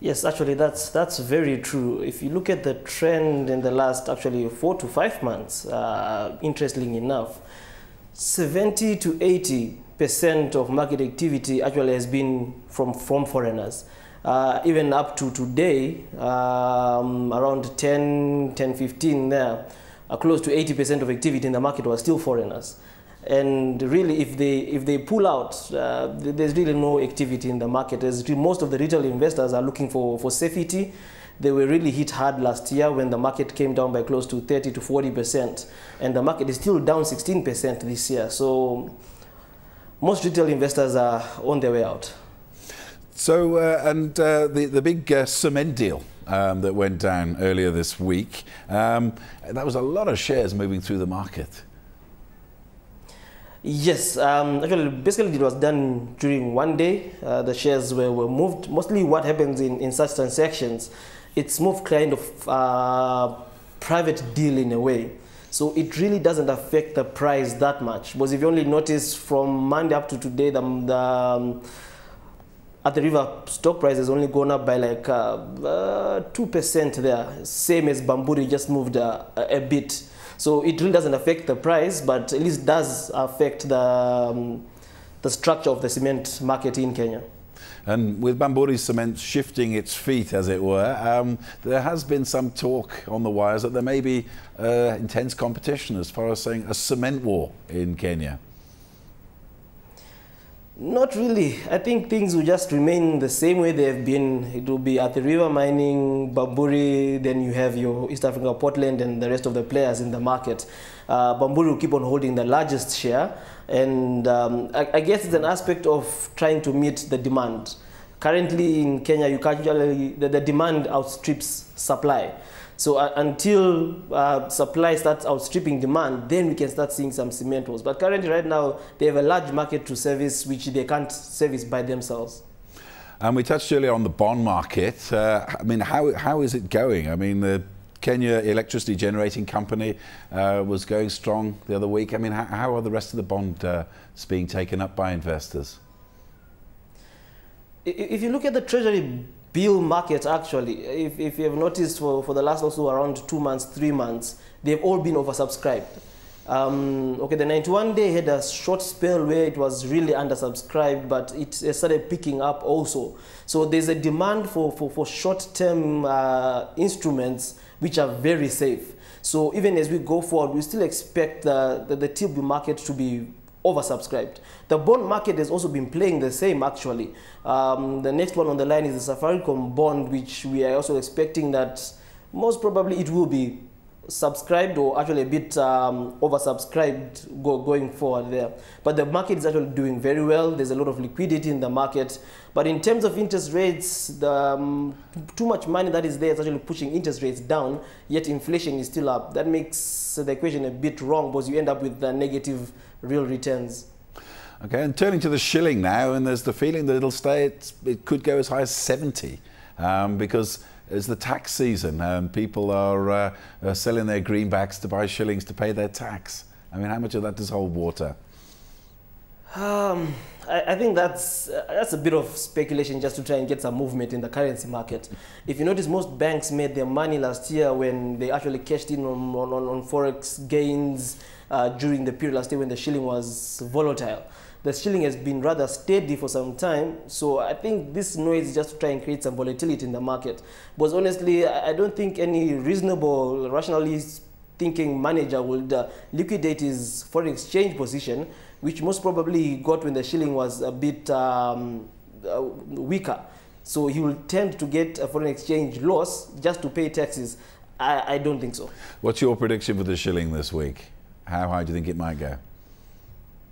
Yes, actually, that's very true. If you look at the trend in the last actually 4 to 5 months, interestingly enough, 70 to 80% of market activity actually has been from foreigners. Even up to today, around 10, 15 there, close to 80% of activity in the market was still foreigners. And really, if they pull out, there's really no activity in the market. As most of the retail investors are looking for safety. They were really hit hard last year when the market came down by close to 30 to 40%, and the market is still down 16% this year. So most retail investors are on their way out. So, the big cement deal that went down earlier this week, that was a lot of shares moving through the market. Yes, actually, basically it was done during one day. The shares were moved. Mostly what happens in such transactions, it's moved kind of private deal in a way. So it really doesn't affect the price that much. Because if you only notice from Monday up to today, at the river stock price has only gone up by like 2% there. Same as Bamburi, just moved a bit. So it really doesn't affect the price, but at least does affect the structure of the cement market in Kenya. And with Bamburi Cement shifting its feet, as it were, there has been some talk on the wires that there may be intense competition as far as saying a cement war in Kenya. Not really. I think things will just remain the same way they have been. It will be at the river mining, Bamburi, then you have your East Africa Portland and the rest of the players in the market. Bamburi will keep on holding the largest share, and I guess it's an aspect of trying to meet the demand. Currently in Kenya, you can't usually, the demand outstrips supply. So until supply starts outstripping demand, then we can start seeing some cement wars. But currently, right now, they have a large market to service, which they can't service by themselves. And we touched earlier on the bond market. I mean, how is it going? I mean, the Kenya Electricity Generating Company was going strong the other week. I mean, how are the rest of the bonds being taken up by investors? If you look at the Treasury bill market, actually, if you have noticed for the last also around 2 months, 3 months, they've all been oversubscribed. Okay, the 91 day had a short spell where it was really undersubscribed, but it started picking up also. So there's a demand for short-term instruments which are very safe. So even as we go forward, we still expect the T-bill market to be oversubscribed. The bond market has also been playing the same, actually. The next one on the line is the Safaricom bond, which we are also expecting that most probably it will be subscribed or actually a bit oversubscribed going forward there. But the market is actually doing very well. There's a lot of liquidity in the market. But in terms of interest rates, too much money that is there is actually pushing interest rates down, yet inflation is still up. That makes the equation a bit wrong because you end up with the negative real returns. Okay, and turning to the shilling now, and there's the feeling that it'll stay, it could go as high as 70 because it's the tax season and people are selling their greenbacks to buy shillings to pay their tax. I mean, how much of that does hold water? I think that's a bit of speculation just to try and get some movement in the currency market. If you notice, most banks made their money last year when they actually cashed in on forex gains during the period last year when the shilling was volatile. The shilling has been rather steady for some time, so I think this noise is just to try and create some volatility in the market. But honestly, I don't think any reasonable, rationally thinking manager would liquidate his foreign exchange position, which most probably he got when the shilling was a bit weaker. So he will tend to get a foreign exchange loss just to pay taxes. I don't think so. What's your prediction for the shilling this week? How high do you think it might go?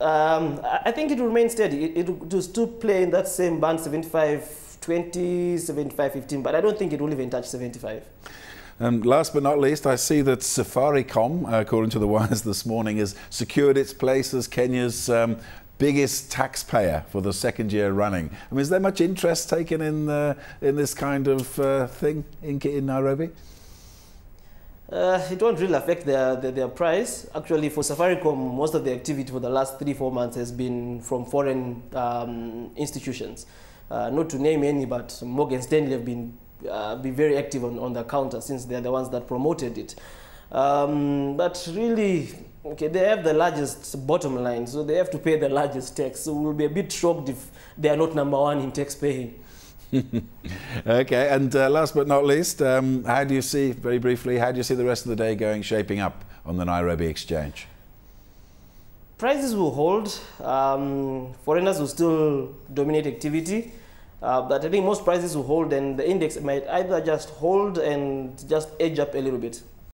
I think it will remain steady. It will still play in that same band, 75.20, 75.15, but I don't think it will even touch 75. And last but not least, I see that Safaricom, according to the wires this morning, has secured its place as Kenya's biggest taxpayer for the second year running. I mean, is there much interest taken in this kind of thing in Nairobi? It won't really affect their price. Actually, for Safaricom, most of the activity for the last 3-4 months has been from foreign institutions. not to name any, but Morgan Stanley have been very active on the counter since they're the ones that promoted it. But really, okay, they have the largest bottom line, so they have to pay the largest tax. So we'll be a bit shocked if they are not number one in tax paying. Okay, and last but not least, how do you see, very briefly, how do you see the rest of the day shaping up on the Nairobi exchange? Prices will hold. Foreigners will still dominate activity. But I think most prices will hold, and the index might either just hold and just edge up a little bit.